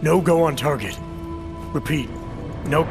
No go on target. Repeat, no...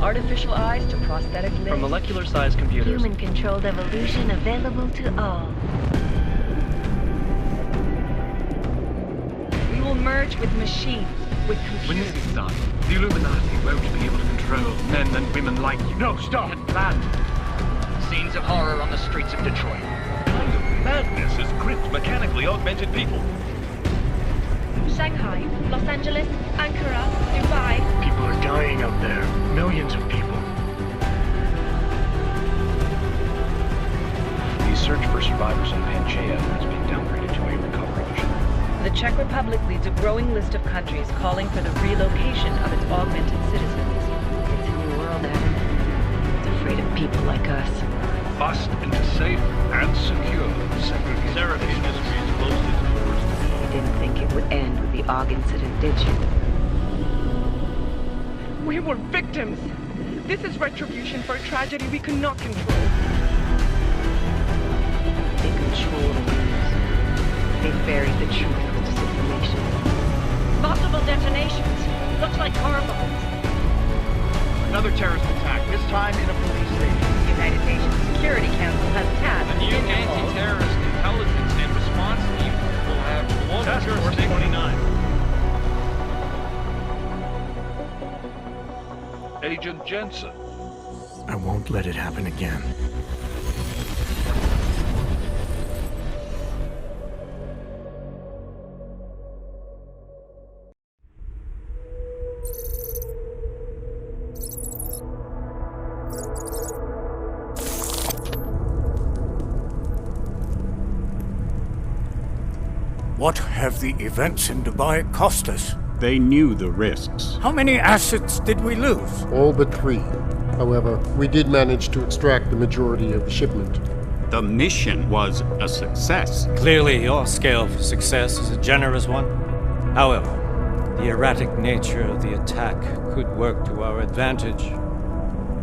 Artificial eyes to prosthetic limbs. From molecular-sized computers. Human-controlled evolution available to all. We will merge with machines, with computers. When this is done, the Illuminati won't be able to control men and women like you. No, stop! And planned. Scenes of horror on the streets of Detroit. What kind of madness has gripped mechanically augmented people? Shanghai, Los Angeles, Ankara, Dubai. People are dying out there. Millions of people. The search for survivors in Panchaea has been downgraded to a recovery mission. The Czech Republic leads a growing list of countries calling for the relocation of its augmented citizens. It's a new world, Adam. It's afraid of people like us. Bust into safe and secure segregation. Seraphine Industries closed its doors. You didn't think it would end with the AUG incident, did you? We were victims. This is retribution for a tragedy we could not control. They control the news. They buried the truth with disinformation. Multiple detonations. Looks like car bombs. Another terrorist attack, this time in a police station. The United Nations Security Council has tasked The new anti-terrorist intelligence and response team will have global Task Force jurisdiction. 29. Agent Jensen. I won't let it happen again. What have the events in Dubai cost us? They knew the risks. How many assets did we lose? All but 3. However, we did manage to extract the majority of the shipment. The mission was a success. Clearly, your scale for success is a generous one. However, the erratic nature of the attack could work to our advantage.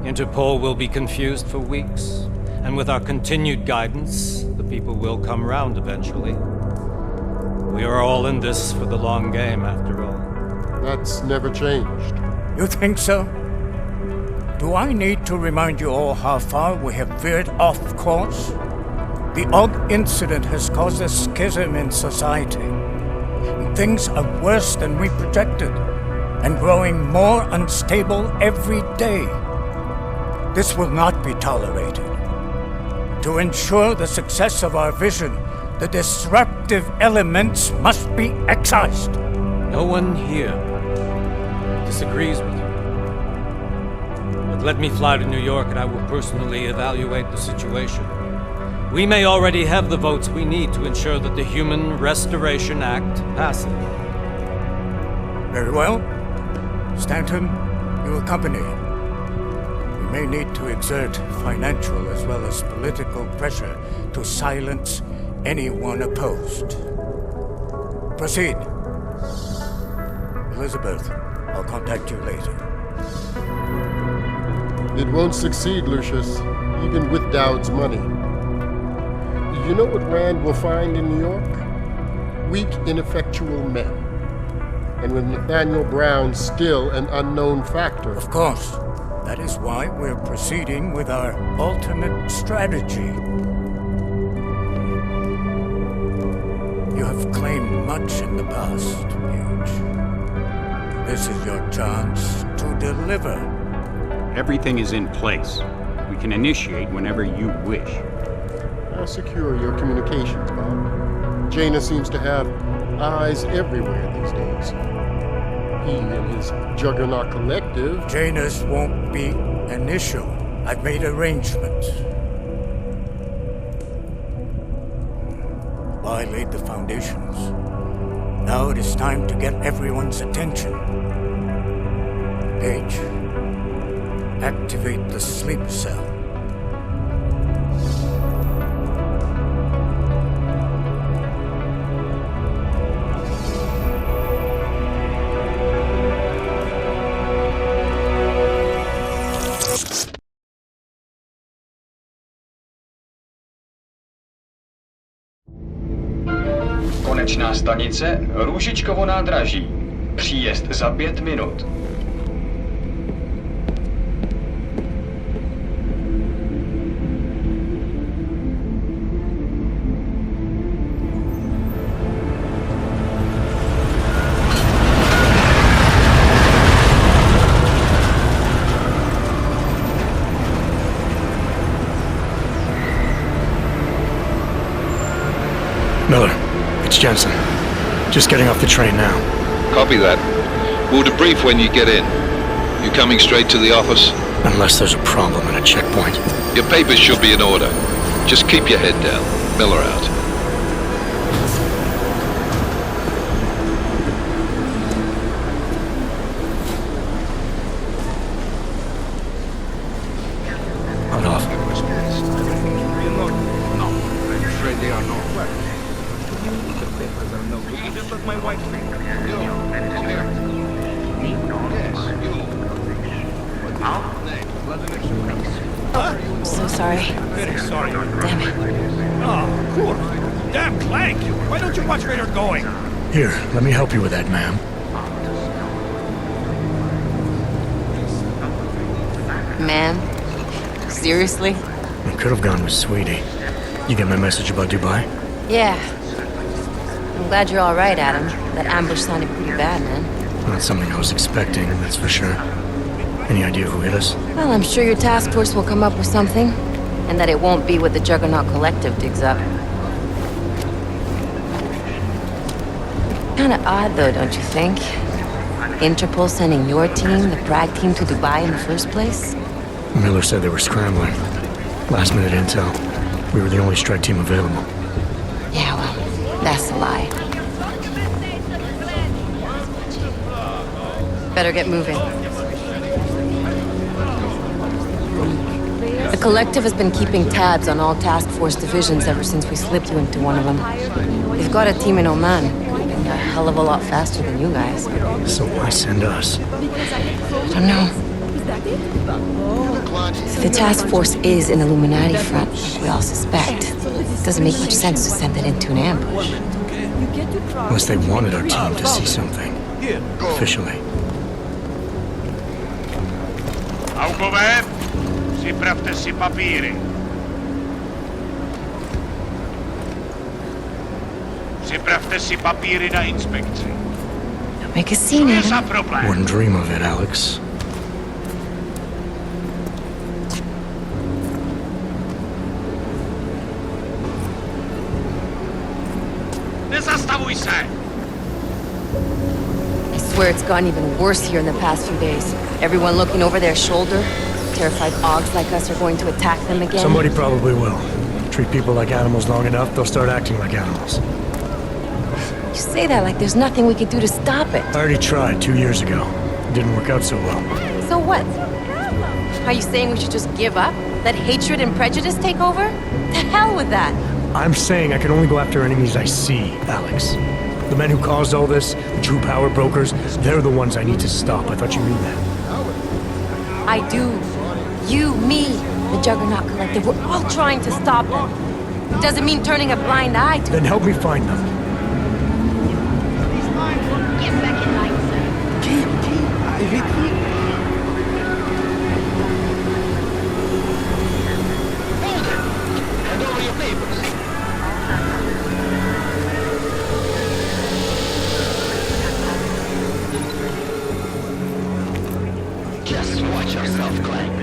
Interpol will be confused for weeks, and with our continued guidance, the people will come round eventually. We are all in this for the long game, after all. That's never changed. You think so? Do I need to remind you all how far we have veered off course? The AUG incident has caused a schism in society. Things are worse than we projected, and growing more unstable every day. This will not be tolerated. To ensure the success of our vision, the disruptive elements must be excised. No one here disagrees with you. But let me fly to New York and I will personally evaluate the situation. We may already have the votes we need to ensure that the Human Restoration Act passes. Very well. Stanton, you accompany. We may need to exert financial as well as political pressure to silence anyone opposed. Proceed. Elizabeth, I'll contact you later. It won't succeed, Lucius, even with Dowd's money. You know what Rand will find in New York? Weak, ineffectual men. And with Nathaniel Brown still an unknown factor. Of course. That is why we're proceeding with our alternate strategy. You have claimed much in the past, Huge. This is your chance to deliver. Everything is in place. We can initiate whenever you wish. I'll secure your communications, Bob. Jaina seems to have eyes everywhere these days. He and his Juggernaut Collective... Janus won't be an issue. I've made arrangements. I laid the foundations. Now it is time to get everyone's attention. Paige, Activate the sleep cell. Konečná stanice Růžičkovo nádraží. Příjezd za 5 minut. Miller, it's Jensen. Just getting off the train now. Copy that. We'll debrief when you get in. You coming straight to the office? Unless there's a problem at a checkpoint. Your papers should be in order. Just keep your head down. Miller out. Hold off. No, I'm afraid they are not. Just let my wife think. I'm so sorry. Very sorry. Damn it. Oh, cool. Damn clank. Why don't you watch where you're going? Here, let me help you with that, ma'am. Man? Seriously? I could have gone with Sweetie. You get my message about Dubai? Yeah. I'm glad you're all right, Adam. That ambush sounded pretty bad, man. Not something I was expecting, that's for sure. Any idea who hit us? Well, I'm sure your task force will come up with something. And that it won't be what the Juggernaut Collective digs up. Kinda odd, though, don't you think? Interpol sending your team, the Prague team, to Dubai in the first place? Miller said they were scrambling. Last minute intel. We were the only strike team available. Yeah, well, that's a lie. Better get moving. The Collective has been keeping tabs on all task force divisions ever since we slipped you into one of them. They've got a team in Oman, and a hell of a lot faster than you guys. So why send us? I don't know. If the task force is an Illuminati front, like we all suspect, it doesn't make much sense to send it into an ambush. Unless they wanted our team to see something. Officially. Augové, připravte si papíry. Připravte si papíry na inspekci. Don't make a scene, Adam. Wouldn't dream of it, Alex. Nezastavuj se! I swear it's gotten even worse here in the past few days. Everyone looking over their shoulder. Terrified Augs like us are going to attack them again. Somebody probably will. Treat people like animals long enough, they'll start acting like animals. You say that like there's nothing we could do to stop it. I already tried 2 years ago. It didn't work out so well. So what? Are you saying we should just give up? Let hatred and prejudice take over? To hell with that! I'm saying I can only go after enemies I see, Alex. The men who caused all this, the true power brokers, they're the ones I need to stop. I thought you knew that. I do. You, me, the Juggernaut Collective, we're all trying to stop them. It doesn't mean turning a blind eye to Then help me find them. Get back in line, sir. Just watch yourself, Clank.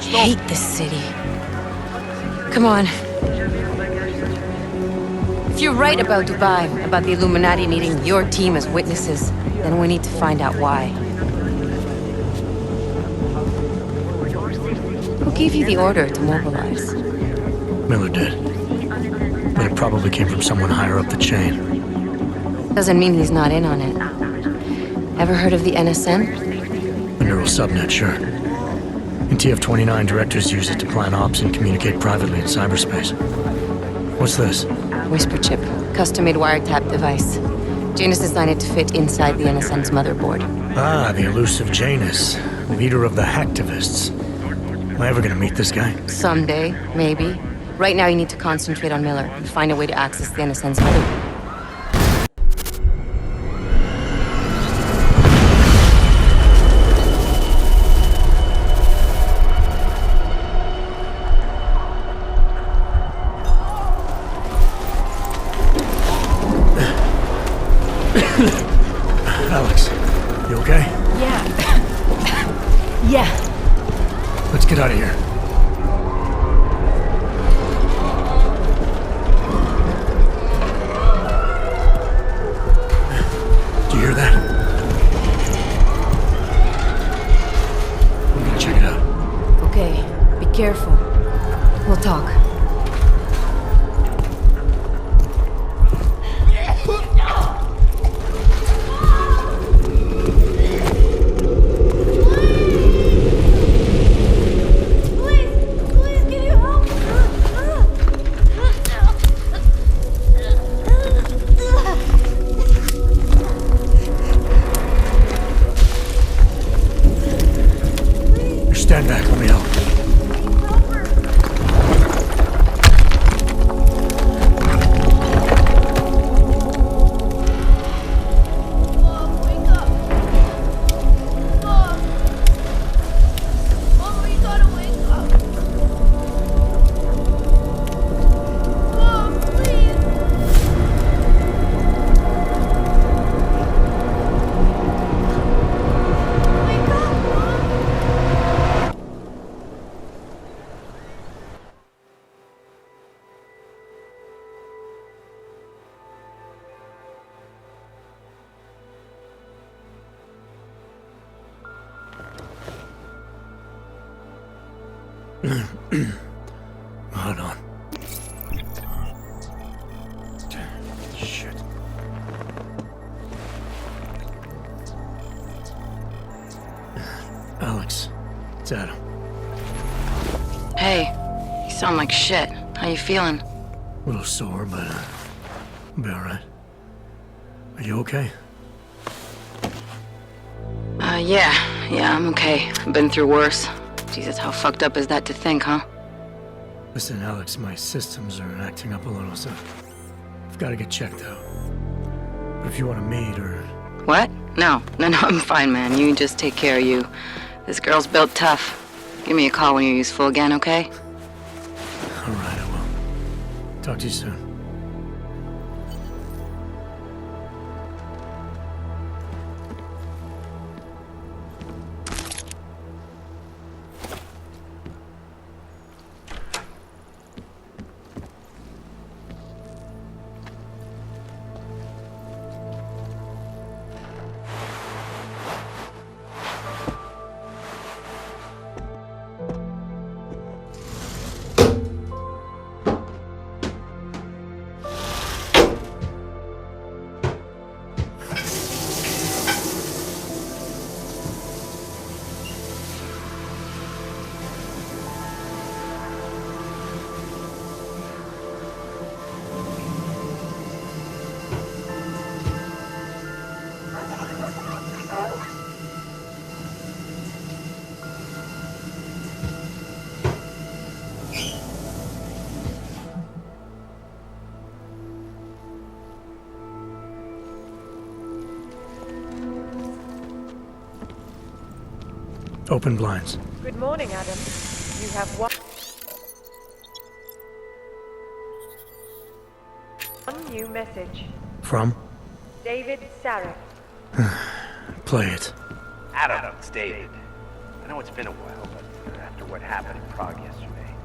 I hate this city. Come on. If you're right about Dubai, about the Illuminati needing your team as witnesses, then we need to find out why. Who gave you the order to mobilize? Miller did. but it probably came from someone higher up the chain. Doesn't mean he's not in on it. Ever heard of the NSN? A neural subnet, sure. In TF-29, directors use it to plan ops and communicate privately in cyberspace. What's this? Whisper chip. Custom-made wiretap device. Janus designed it to fit inside the NSN's motherboard. Ah, the elusive Janus. Leader of the hacktivists. Am I ever gonna meet this guy? Someday, maybe. Right now you need to concentrate on Miller and find a way to access the NSN's motherboard. Alex, you okay? Yeah. Yeah. Let's get out of here. Do you hear that? I'm gonna check it out. Okay, be careful. We'll talk. Stand back, let me help. Hold on. Shit. Alex, it's Adam. Hey, you sound like shit. How you feeling? A little sore, but I'll be alright. Are you okay? Yeah, I'm okay. I've been through worse. Jesus, how fucked up is that to think, huh? Listen, Alex, my systems are acting up a little, so I've got to get checked out. But if you want to meet or... What? No, I'm fine, man. You just take care of you. This girl's built tough. Give me a call when you're useful again, okay? All right, I will. Talk to you soon. Open blinds. Good morning, Adam. You have one new message. From? David Sarek. Play it. Adam, it's David. I know it's been a while, but after what happened in Prague yesterday...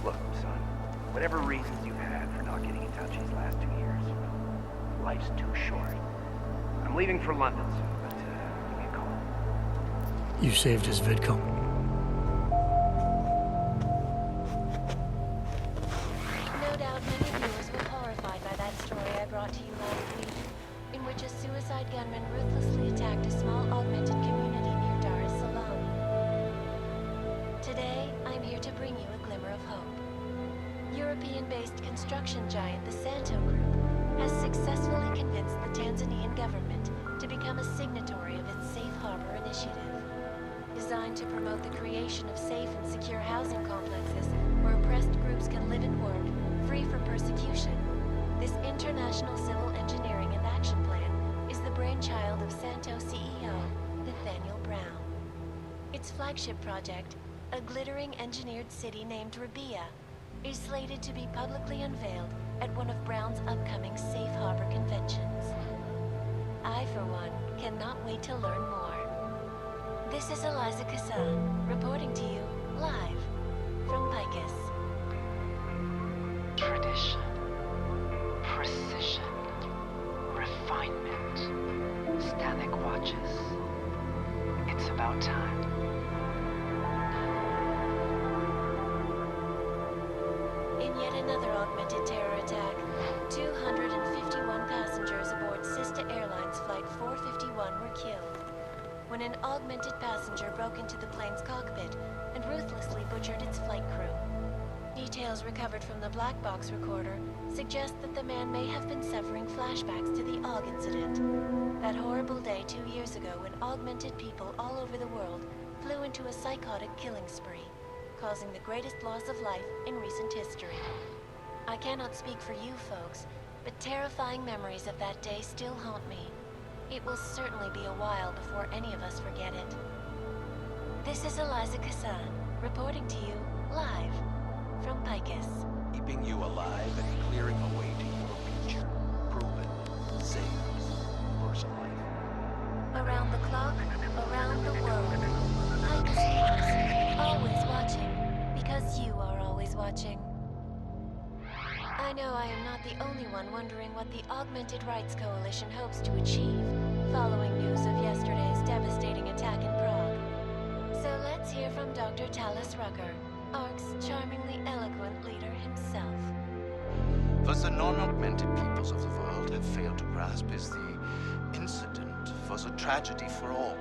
Look, son, whatever reasons you had for not getting in touch these last 2 years, life's too short. I'm leaving for London soon, but give me a call. You saved his vidcom. No doubt many viewers a small augmented community near Dar es Salaam. Today, I'm here to bring you a glimmer of hope. European-based construction giant the Santo Group has successfully convinced the Tanzanian government to become a signatory of its Safe Harbor initiative. Designed to promote the creation of safe and secure housing complexes where oppressed groups can live and work, free from persecution, this international civil engineering and action plan is the brainchild of Santo CEO, Nathaniel Brown. Its flagship project, a glittering engineered city named Rabia, is slated to be publicly unveiled at one of Brown's upcoming Safe Harbor conventions. I, for one, cannot wait to learn more. This is Eliza Kassan, reporting to you live from Picus. Tradition, precision, refinement, static watches. It's about time. In yet another augmented terror attack, 251 passengers aboard Sista Airlines Flight 451 were killed when an augmented passenger broke into the plane's cockpit and ruthlessly butchered its flight crew. Details recovered from the black box recorder suggest that the man may have been suffering flashbacks to the AUG incident. That horrible day 2 years ago when augmented people all over the world flew into a psychotic killing spree, causing the greatest loss of life in recent history. I cannot speak for you folks, but terrifying memories of that day still haunt me. It will certainly be a while before any of us forget it. This is Eliza Kassan, reporting to you live from Picus. Keeping you alive and clearing a way to your future. Proven. Saves. First life. Around the clock, around the world. Picus News. Always watching. Because you are always watching. I know I am not the only one wondering what the Augmented Rights Coalition hopes to achieve following news of yesterday's devastating attack in Prague. So let's hear from Dr. Talis Rucker, ARC's charmingly eloquent leader himself. What the non-augmented peoples of the world have failed to grasp is the incident was a tragedy for all.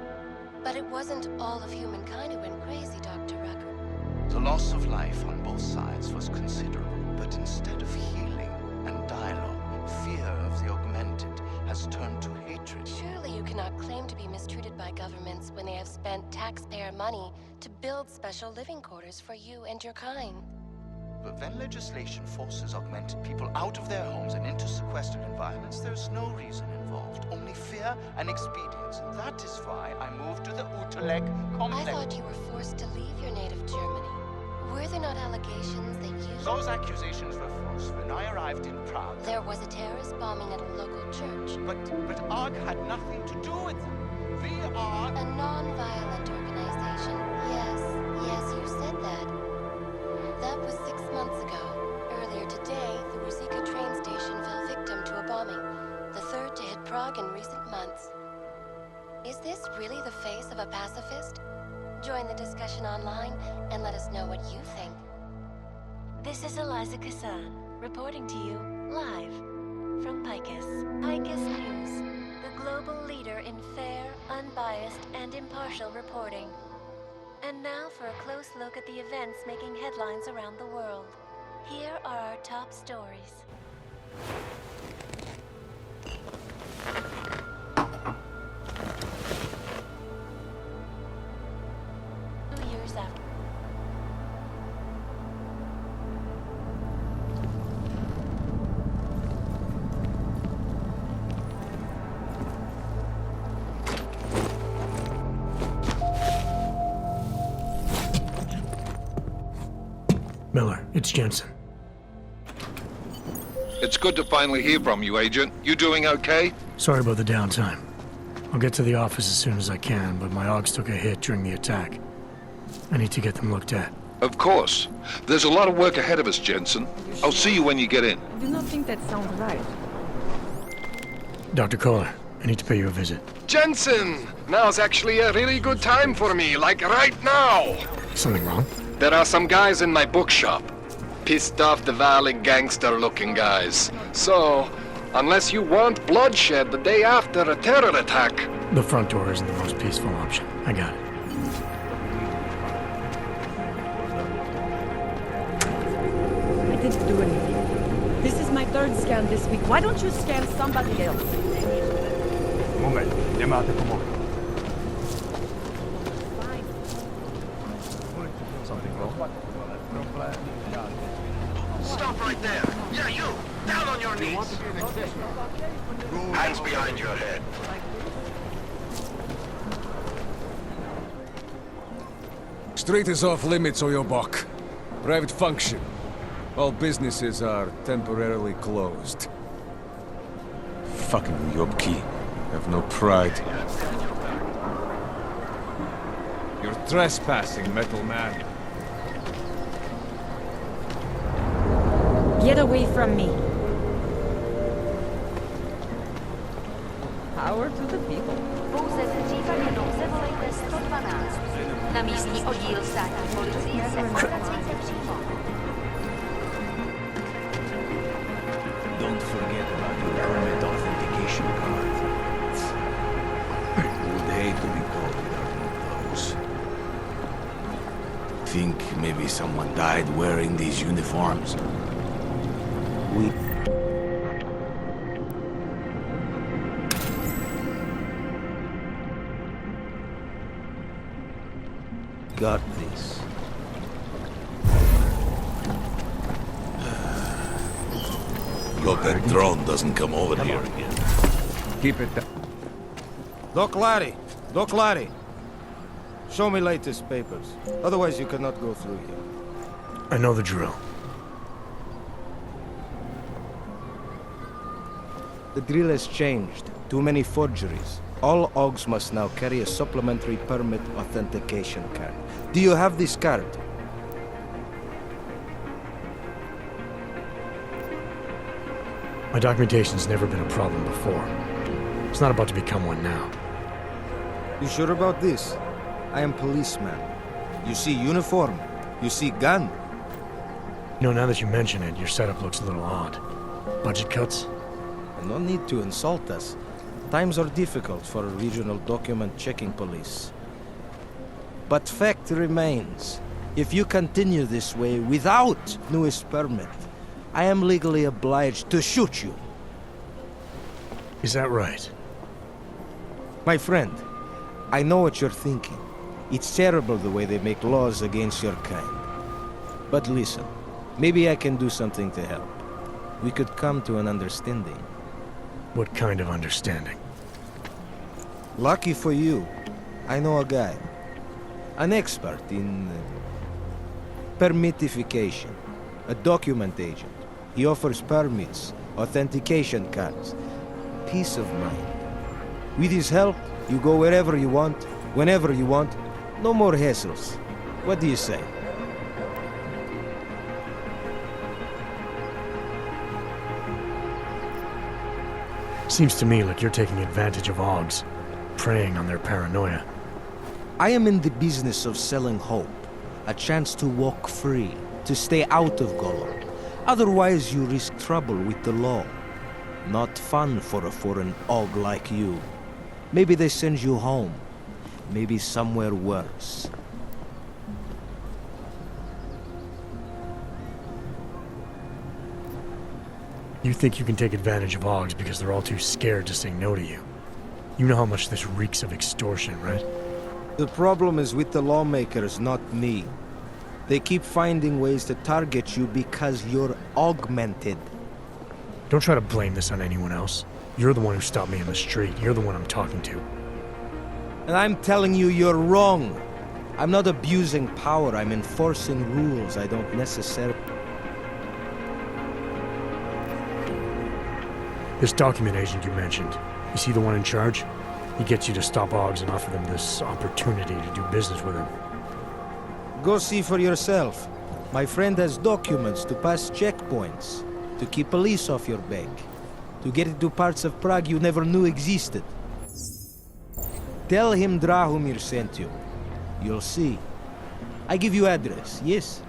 But it wasn't all of humankind who went crazy, Dr. Rucker. The loss of life on both sides was considerable, but instead of healing and dialogue, fear of the augmented has turned to hatred. Surely you cannot claim to be mistreated by governments when they have spent taxpayer money to build special living quarters for you and your kind. But when legislation forces augmented people out of their homes and into sequestered environments, there's no reason involved, only fear and expedience. And that is why I moved to the Uteleg complex. I thought you were forced to leave your native Germany. Were there not allegations that you... Those accusations were false. When I arrived in Prague... There was a terrorist bombing at a local church. But ARG had nothing to do with it. We are... A non-violent organization. Yes, you said that. That was 6 months ago. Earlier today, the Ruzicka train station fell victim to a bombing, the third to hit Prague in recent months. Is this really the face of a pacifist? Join the discussion online and let us know what you think. This is Eliza Kassan, reporting to you live from Picus. Picus News, the global leader in fair, unbiased, and impartial reporting. And now for a close look at the events making headlines around the world. Here are our top stories. Miller, it's Jensen. It's good to finally hear from you, Agent. You doing okay? Sorry about the downtime. I'll get to the office as soon as I can, but my AUGs took a hit during the attack. I need to get them looked at. Of course. There's a lot of work ahead of us, Jensen. I'll see you when you get in. I do not think that sounds right. Dr. Kohler, I need to pay you a visit. Jensen! Now's actually a really good time for me, like right now! Something wrong? There are some guys in my bookshop. Pissed off the Valley gangster-looking guys. So, unless you want bloodshed the day after a terror attack, The front door isn't the most peaceful option. I got it. I didn't do anything. This is my third scan this week. Why don't you scan somebody else? Moment, chiamate come on. Something wrong? Stop right there! Yeah, you! Down on your knees! Hands behind your head. Street is off limits, Oyobok. Private function. All businesses are temporarily closed. Fucking Yobki. Have no pride. You're trespassing, metal man. Get away from me. Power to the people. Na místní oddíl státní policie se obracejte přímo. Don't forget about your permit authentication card. I would hate to be caught without one of those. Think maybe someone died wearing these uniforms? We... got this. Hope that drone doesn't come over here again. Keep it down. Doc Larry. Show me latest papers. Otherwise you cannot go through here. I know the drill. The drill has changed. Too many forgeries. All OGs must now carry a supplementary permit authentication card. Do you have this card? My documentation's never been a problem before. It's not about to become one now. You sure about this? I am policeman. You see uniform. You see gun. You know, now that you mention it, your setup looks a little odd. Budget cuts? No need to insult us. Times are difficult for a regional document checking police. But fact remains, if you continue this way without newest permit, I am legally obliged to shoot you. Is that right? My friend, I know what you're thinking. It's terrible the way they make laws against your kind. But listen, maybe I can do something to help. We could come to an understanding. What kind of understanding? Lucky for you, I know a guy. An expert in permitification. A document agent. He offers permits, authentication cards, peace of mind. With his help, you go wherever you want, whenever you want. No more hassles. What do you say? Seems to me like you're taking advantage of OGs, preying on their paranoia. I am in the business of selling hope. A chance to walk free, to stay out of Golem. Otherwise you risk trouble with the law. Not fun for a foreign OG like you. Maybe they send you home. Maybe somewhere worse. You think you can take advantage of OGs because they're all too scared to say no to you. You know how much this reeks of extortion, right? The problem is with the lawmakers, not me. They keep finding ways to target you because you're augmented. Don't try to blame this on anyone else. You're the one who stopped me in the street. You're the one I'm talking to. And I'm telling you, you're wrong. I'm not abusing power. I'm enforcing rules I don't necessarily... This document agent you mentioned, is he the one in charge? He gets you to stop OGs and offer them this opportunity to do business with him. Go see for yourself. My friend has documents to pass checkpoints, to keep police off your back, to get into parts of Prague you never knew existed. Tell him Drahomir sent you. You'll see. I give you address, yes?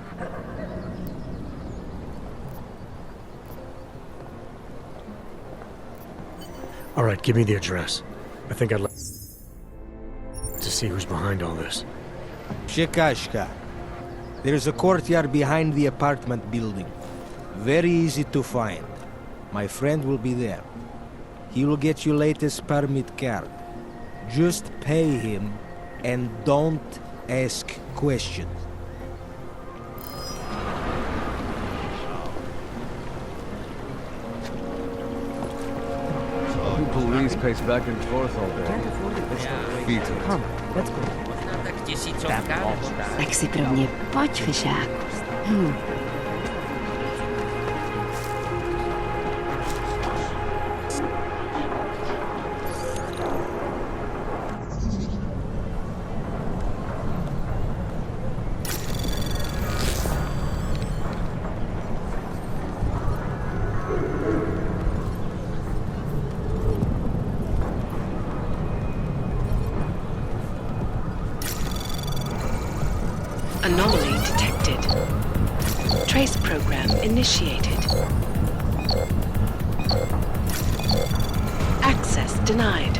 All right, give me the address. I think I'd like... see who's behind all this. Shikashka. There's a courtyard behind the apartment building. Very easy to find. My friend will be there. He will get you latest permit card. Just pay him and don't ask questions. Police pace back and forth all day. Come, let's go. Tak si pro mě pojď, fišáku. Anomaly detected. Trace program initiated. Access denied.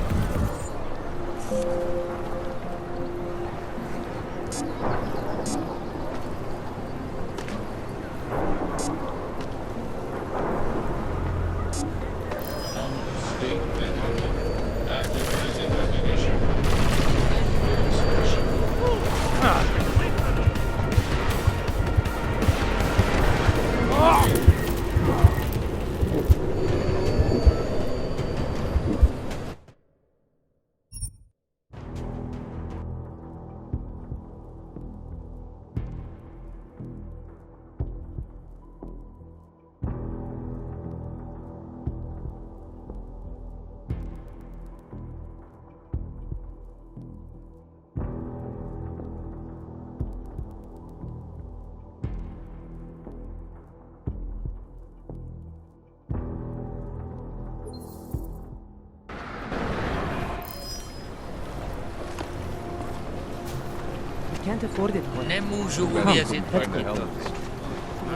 Can't afford it. Nemůžu uvěřit.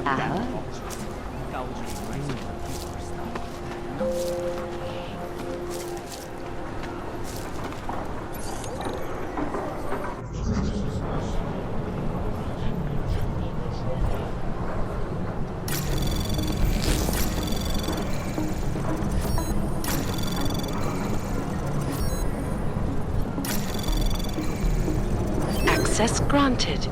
Ahoj. Access granted.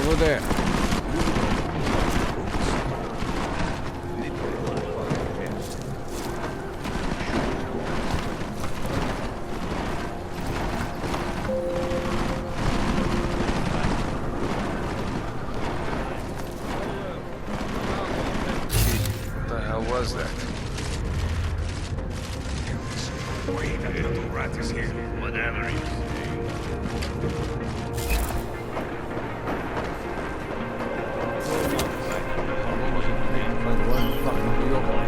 Over there. What the hell was that? Wait, that little rat is here. Whatever it is. One fucking deal.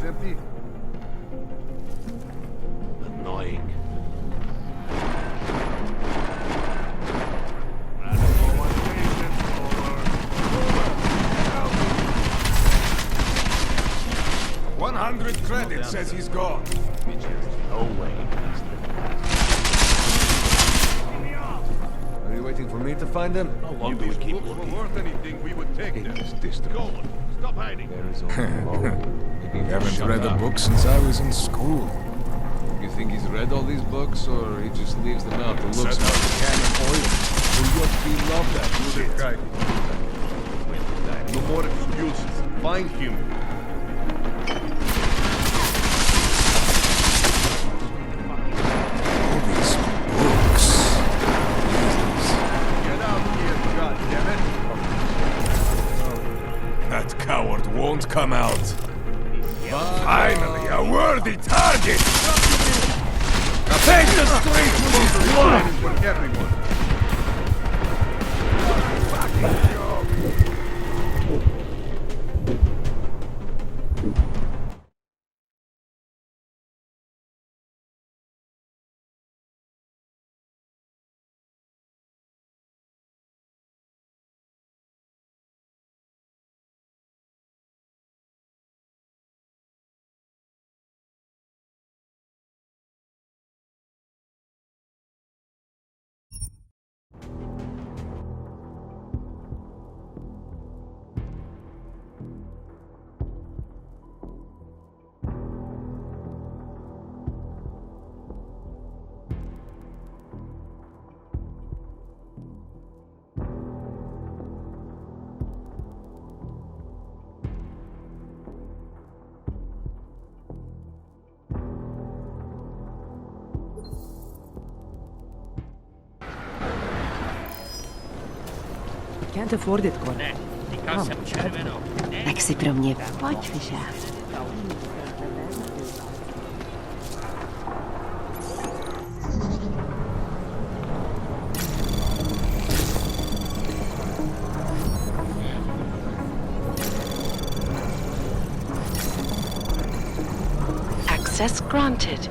empty? Annoying. $100 credits says he's gone. No way. Are you waiting for me to find them? How long do we keep If looking? we're worth anything, we would take them. Go on, stop hiding. There is You haven't read a book since I was in school. You think he's read all these books, or he just leaves them out to look smart? A can of oil. We love that shit. No more excuses. Find him. All these books. Get out here, goddammit. That coward won't come out. Finally, a worthy target! Take the street with his blood! For everyone. Can't afford it, Connor. Tak si pro mě pojď, Fisher. Access granted.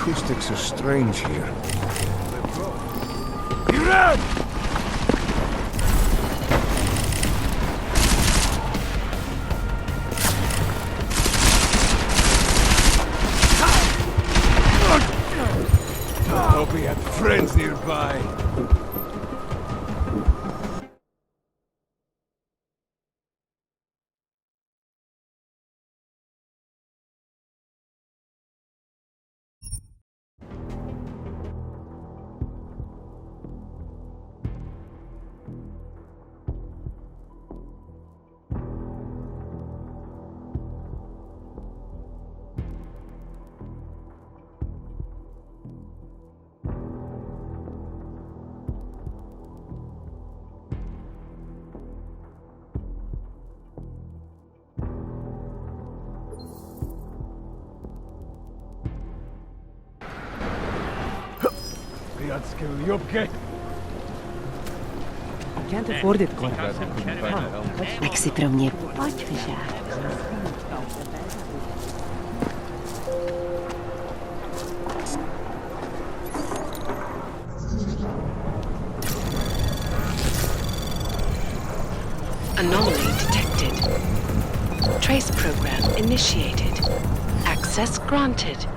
Acoustics are strange here. He ran! Hope he had friends nearby. You okay? Can't afford it, Connor. Tak si pro mě pojď, Fisher. Anomaly detected. Trace program initiated. Access granted.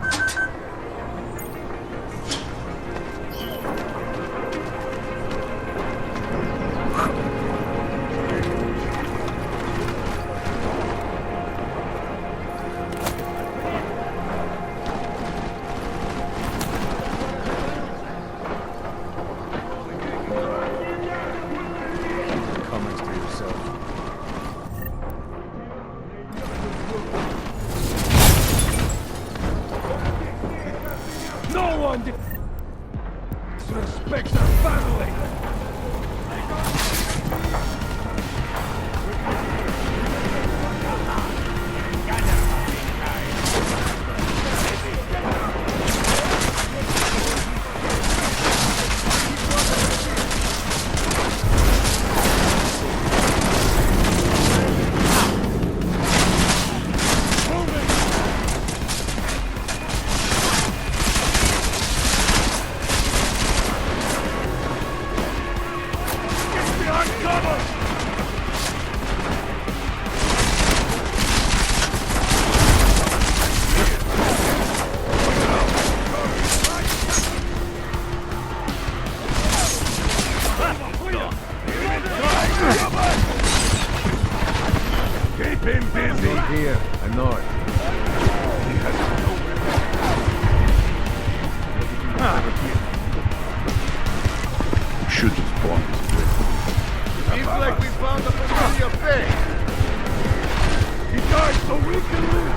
So we can live.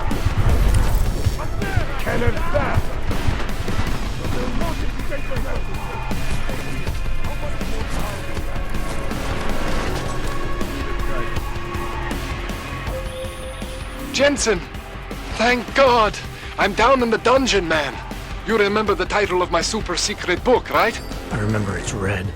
Cannon fast. Jensen! Thank God! I'm down in the dungeon, man. You remember the title of my super secret book, right? I remember it's red.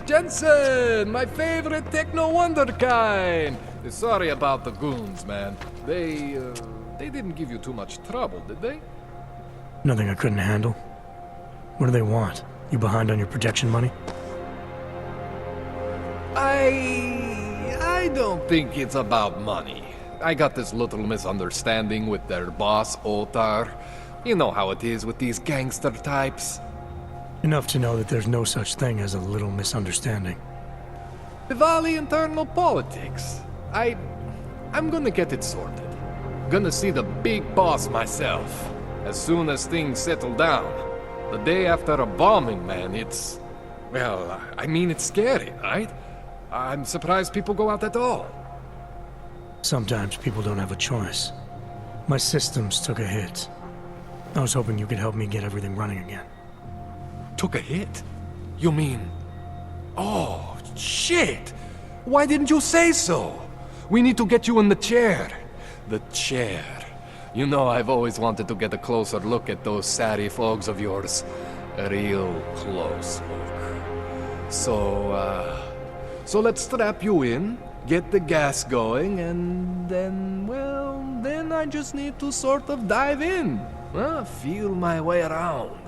Jensen! My favorite techno wonderkind! Sorry about the goons, man. They didn't give you too much trouble, did they? Nothing I couldn't handle. What do they want? You behind on your protection money? I don't think it's about money. I got this little misunderstanding with their boss, Otar. You know how it is with these gangster types. Enough to know that there's no such thing as a little misunderstanding. Diwali internal politics. I'm gonna get it sorted. Gonna see the big boss myself. As soon as things settle down. The day after a bombing, man, it's... Well, I mean, it's scary, right? I'm surprised people go out at all. Sometimes people don't have a choice. My systems took a hit. I was hoping you could help me get everything running again. Took a hit? You mean... Oh, shit! Why didn't you say so? We need to get you in the chair. The chair. You know, I've always wanted to get a closer look at those satty fogs of yours. A real close look. So let's strap you in, get the gas going, and then, well, then I just need to sort of dive in. Feel my way around.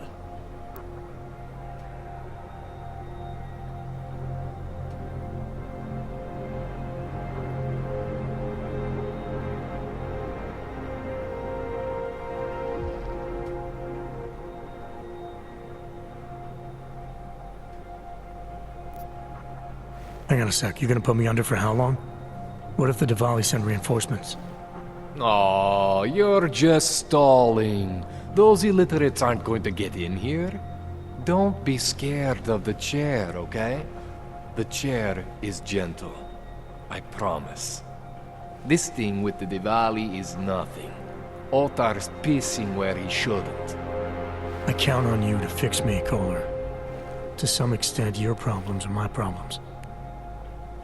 Hang on a sec, you gonna put me under for how long? What if the Diwali send reinforcements? Oh, you're just stalling. Those illiterates aren't going to get in here. Don't be scared of the chair, okay? The chair is gentle. I promise. This thing with the Diwali is nothing. Otar's pissing where he shouldn't. I count on you to fix me, Kohler. To some extent, your problems are my problems.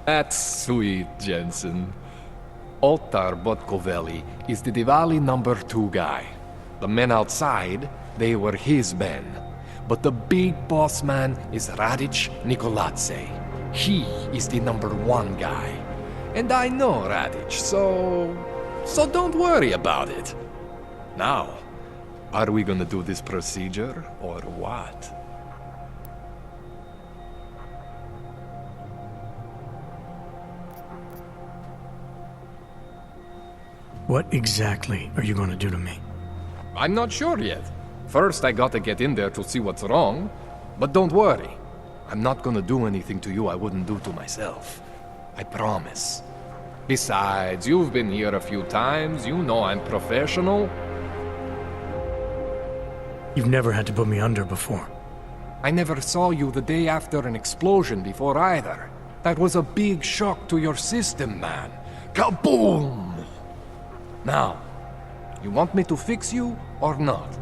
That's sweet, Jensen. Otar Botkovelli is the Diwali #2 guy. The men outside, they were his men. But the big boss man is Radic Nikoladze. He is the #1 guy. And I know Radic, so don't worry about it. Now, are we gonna do this procedure or what? What exactly are you going to do to me? I'm not sure yet. First, I gotta get in there to see what's wrong. But don't worry. I'm not gonna do anything to you I wouldn't do to myself. I promise. Besides, you've been here a few times. You know I'm professional. You've never had to put me under before. I never saw you the day after an explosion before either. That was a big shock to your system, man. Kaboom! Now, you want me to fix you or not?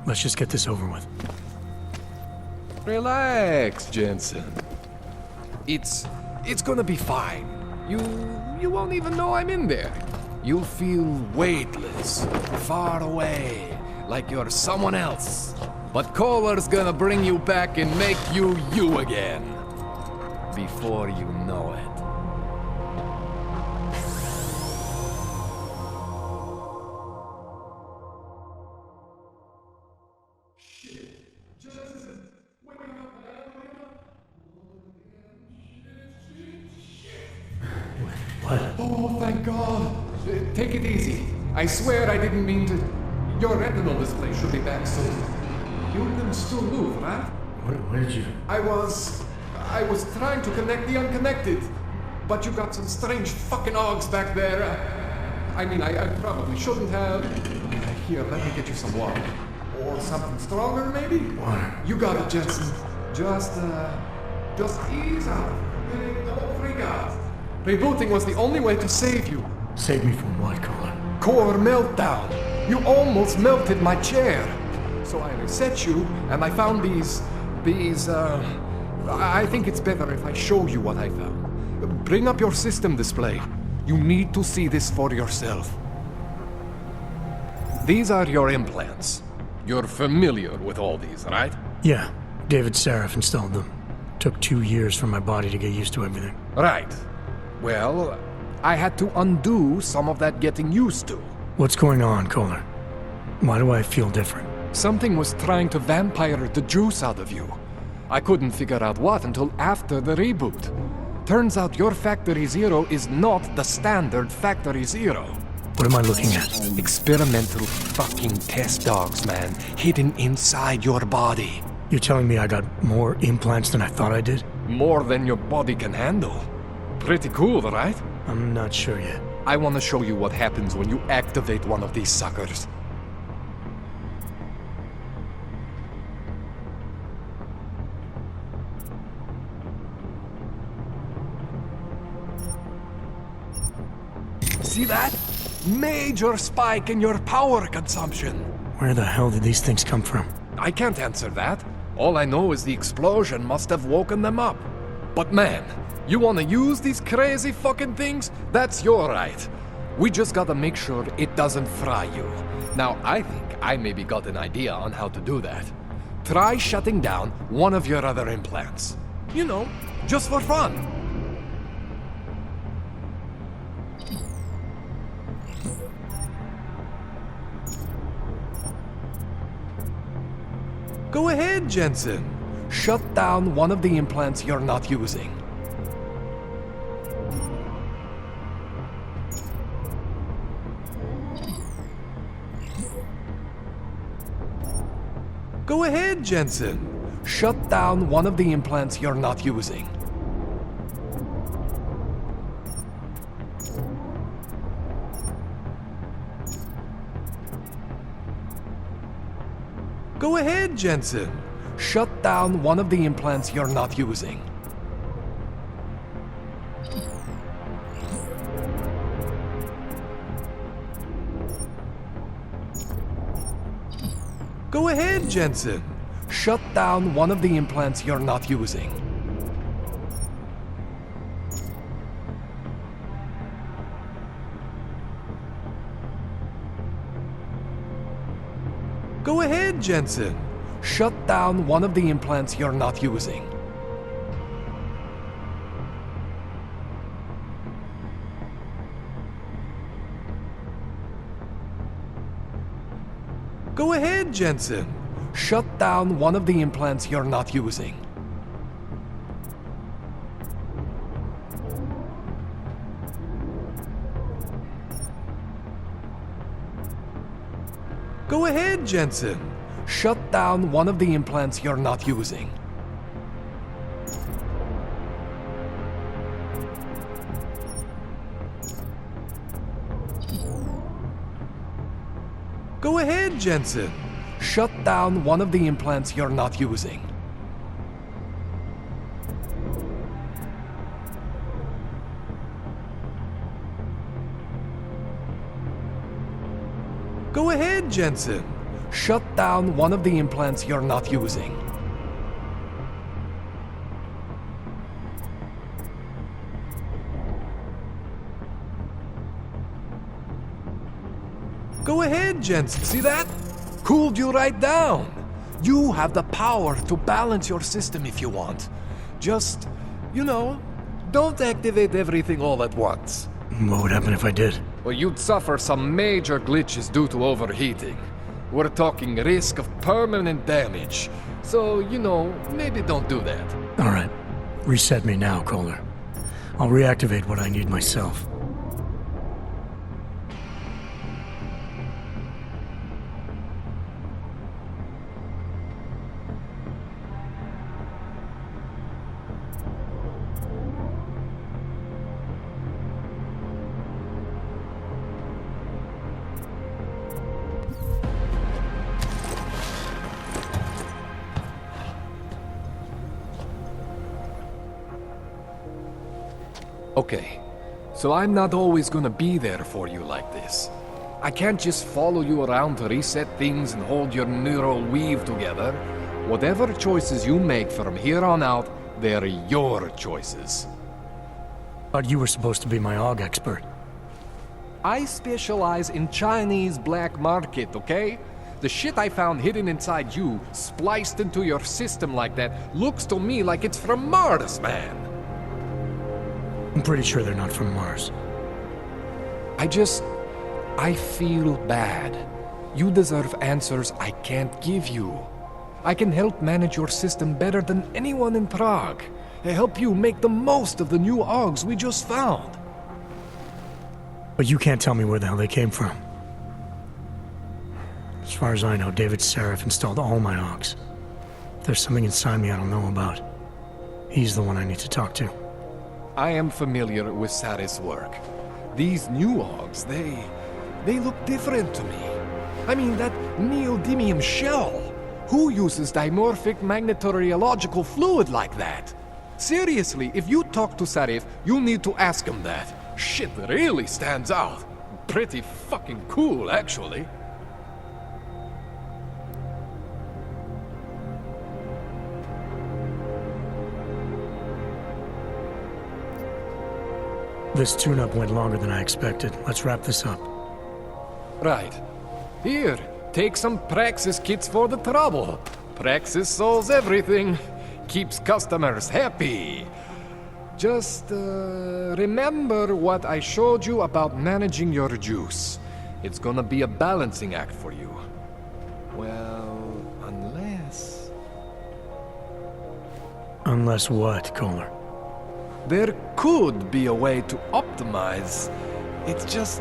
Let's just get this over with. Relax, Jensen. It's gonna be fine. You won't even know I'm in there. You'll feel weightless, far away, like you're someone else. But Kohler's gonna bring you back and make you you again. Before you know it. What? Oh, thank God. Take it easy. I swear I didn't mean to. Your retinal display should be back soon. You can still move, right? Where did you... I was trying to connect the unconnected. But you got some strange fucking ogs back there. I probably shouldn't have. Here, let me get you some water. Or something stronger, maybe? Water. You got it, Jensen. Just ease out. Don't freak out. Rebooting was the only way to save you. Save me from what, Kohler? Core meltdown. You almost melted my chair. So I reset you, and I found these, I think it's better if I show you what I found. Bring up your system display. You need to see this for yourself. These are your implants. You're familiar with all these, right? Yeah. David Sarif installed them. Took 2 years for my body to get used to everything. Right. Well, I had to undo some of that getting used to. What's going on, Kohler? Why do I feel different? Something was trying to vampire the juice out of you. I couldn't figure out what until after the reboot. Turns out your Factory Zero is not the standard Factory Zero. What am I looking at? Experimental fucking test dogs, man. Hidden inside your body. You're telling me I got more implants than I thought I did? More than your body can handle. Pretty cool, right? I'm not sure yet. I want to show you what happens when you activate one of these suckers. See that? Major spike in your power consumption. Where the hell did these things come from? I can't answer that. All I know is the explosion must have woken them up. But man, you want to use these crazy fucking things? That's your right. We just gotta make sure it doesn't fry you. Now, I think I maybe got an idea on how to do that. Try shutting down one of your other implants. You know, just for fun. Go ahead, Jensen. Shut down one of the implants you're not using. Go ahead, Jensen. Shut down one of the implants you're not using. Go ahead, Jensen. Shut down one of the implants you're not using. Go ahead, Jensen. Shut down one of the implants you're not using. Go ahead, Jensen. Shut down one of the implants you're not using. Go ahead, Jensen. Shut down one of the implants you're not using. Go ahead, Jensen. Shut down one of the implants you're not using. Go ahead, Jensen. Shut down one of the implants you're not using. Go ahead, Jensen. shut down one of the implants you're not using. Go ahead, gents. See that? Cooled you right down. You have the power to balance your system if you want. Just, you know, don't activate everything all at once. What would happen if I did? Well, you'd suffer some major glitches due to overheating. We're talking risk of permanent damage. So, you know, maybe don't do that. All right. Reset me now, Kohler. I'll reactivate what I need myself. Okay, so I'm not always gonna be there for you like this. I can't just follow you around to reset things and hold your neural weave together. Whatever choices you make from here on out, they're your choices. But you were supposed to be my AUG expert. I specialize in Chinese black market, okay? The shit I found hidden inside you, spliced into your system like that, looks to me like it's from Mars, man. I'm pretty sure they're not from Mars. I feel bad. You deserve answers I can't give you. I can help manage your system better than anyone in Prague. I help you make the most of the new AUGs we just found. But you can't tell me where the hell they came from. As far as I know, David Seraph installed all my AUGs. If there's something inside me I don't know about, he's the one I need to talk to. I am familiar with Sarah's work. These new AUGs, they look different to me. I mean, that neodymium shell. Who uses dimorphic magnetorheological fluid like that? Seriously, if you talk to Sarif, you need to ask him that. Shit really stands out. Pretty fucking cool, actually. This tune-up went longer than I expected. Let's wrap this up. Right. Here, take some Praxis kits for the trouble. Praxis solves everything. Keeps customers happy. Just, remember what I showed you about managing your juice. It's gonna be a balancing act for you. Well, unless... Unless what, Kohler? There could be a way to optimize. It's just...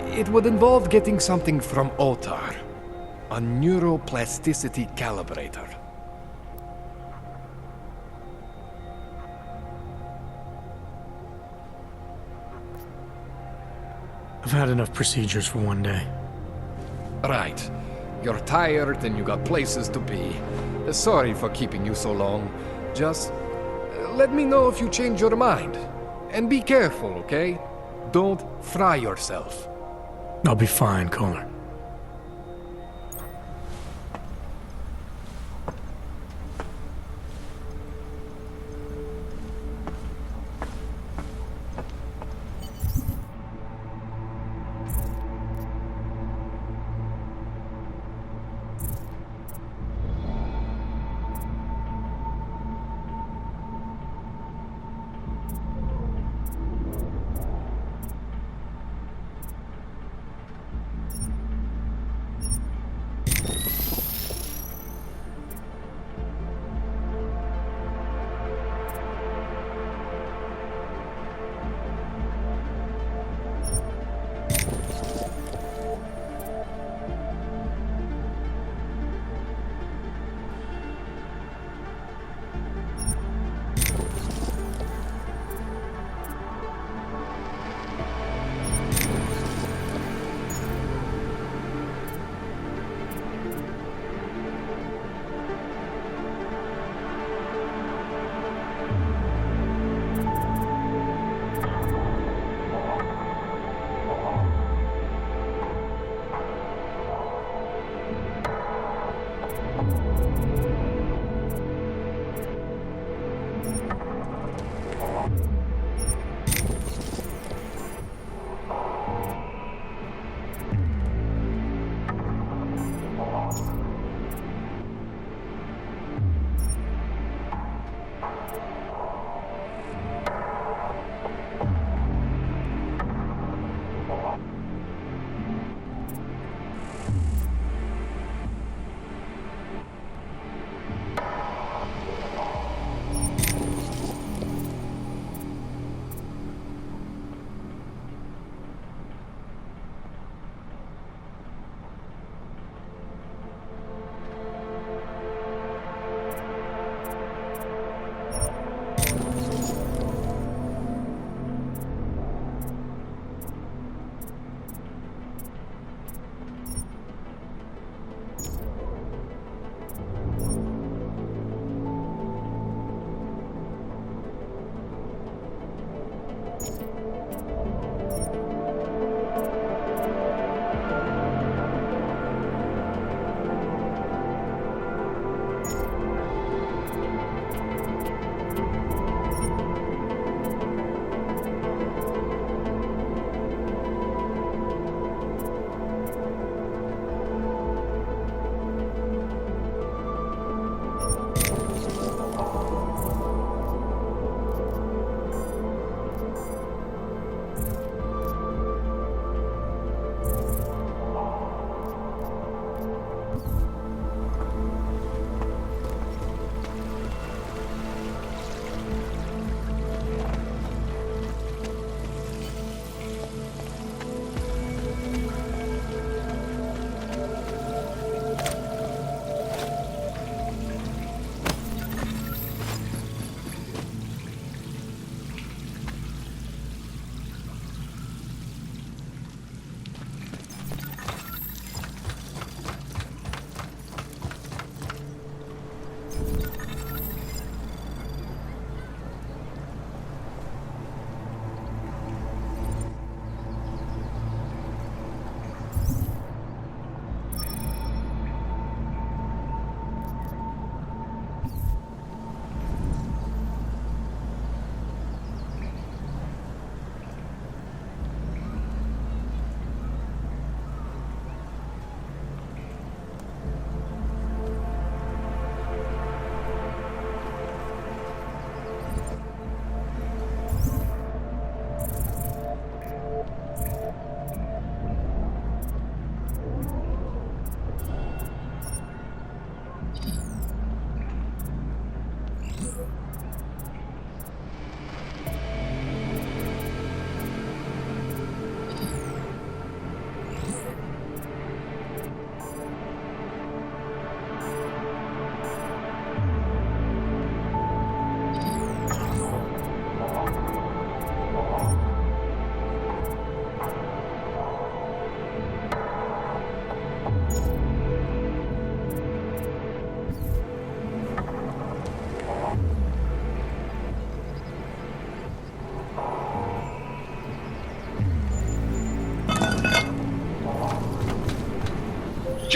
It would involve getting something from Otar. A neuroplasticity calibrator. I've had enough procedures for one day. Right. You're tired and you got places to be. Sorry for keeping you so long. Just... let me know if you change your mind. And be careful, okay? Don't fry yourself. I'll be fine, Kohler.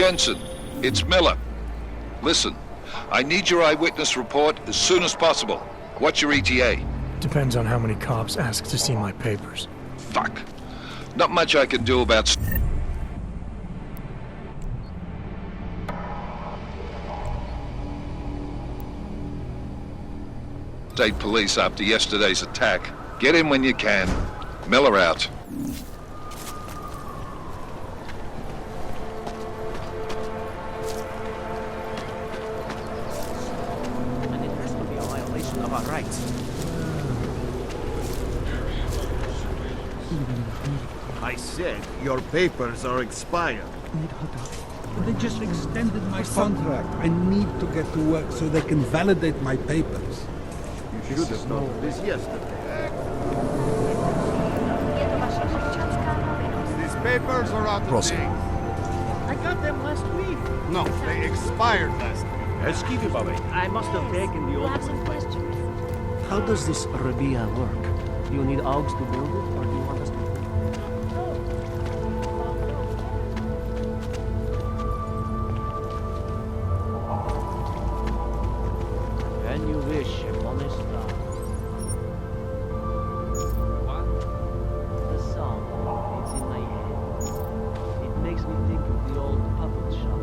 Jensen, it's Miller. Listen, I need your eyewitness report as soon as possible. What's your ETA? Depends on how many cops ask to see my papers. Fuck. Not much I can do about... State police after yesterday's attack. Get in when you can. Miller out. And it has to be a violation of our rights. I said your papers are expired. They just extended my contract. I need to get to work so they can validate my papers. You should have known this yesterday. These papers are out of date. I got them last week. No, they expired last week. I must have taken the old one. questions. How does this Rabia work? Do you need Augs to build it, or do you want us to build it? When you wish upon a star. What? The song is in my head. It makes me think of the old puppet shop.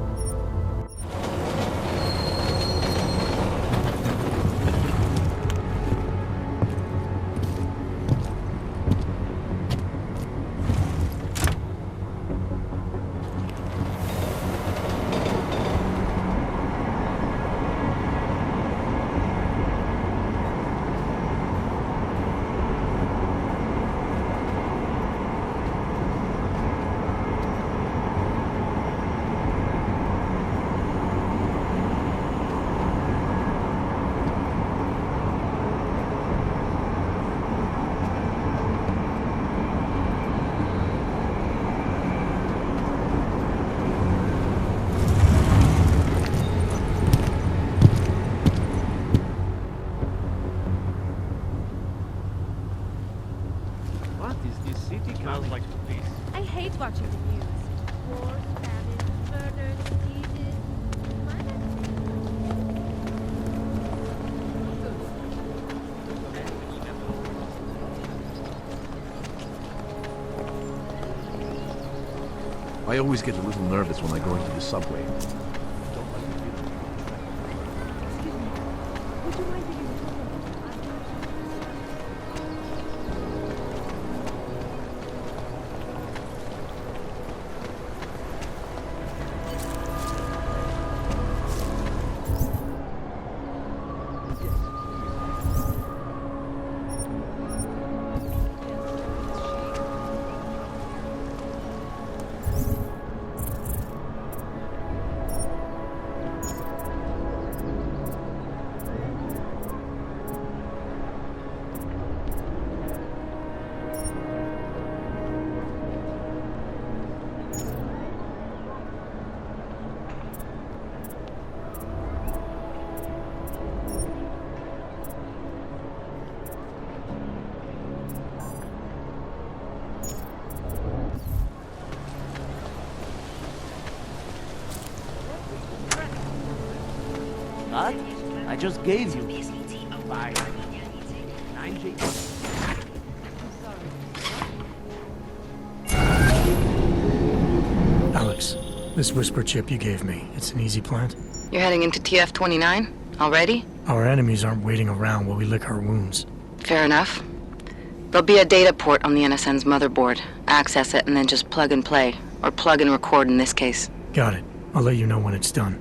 What is this city? Smells like police. I hate watching the news. Wars, famine, murders, diseases. I always get a little nervous when I go into the subway. What? I just gave you. Bye. 9J. Alex, this whisper chip you gave me, it's an easy plant? You're heading into TF-29? Already? Our enemies aren't waiting around while we lick our wounds. Fair enough. There'll be a data port on the NSN's motherboard. Access it and then just plug and play. Or plug and record in this case. Got it. I'll let you know when it's done.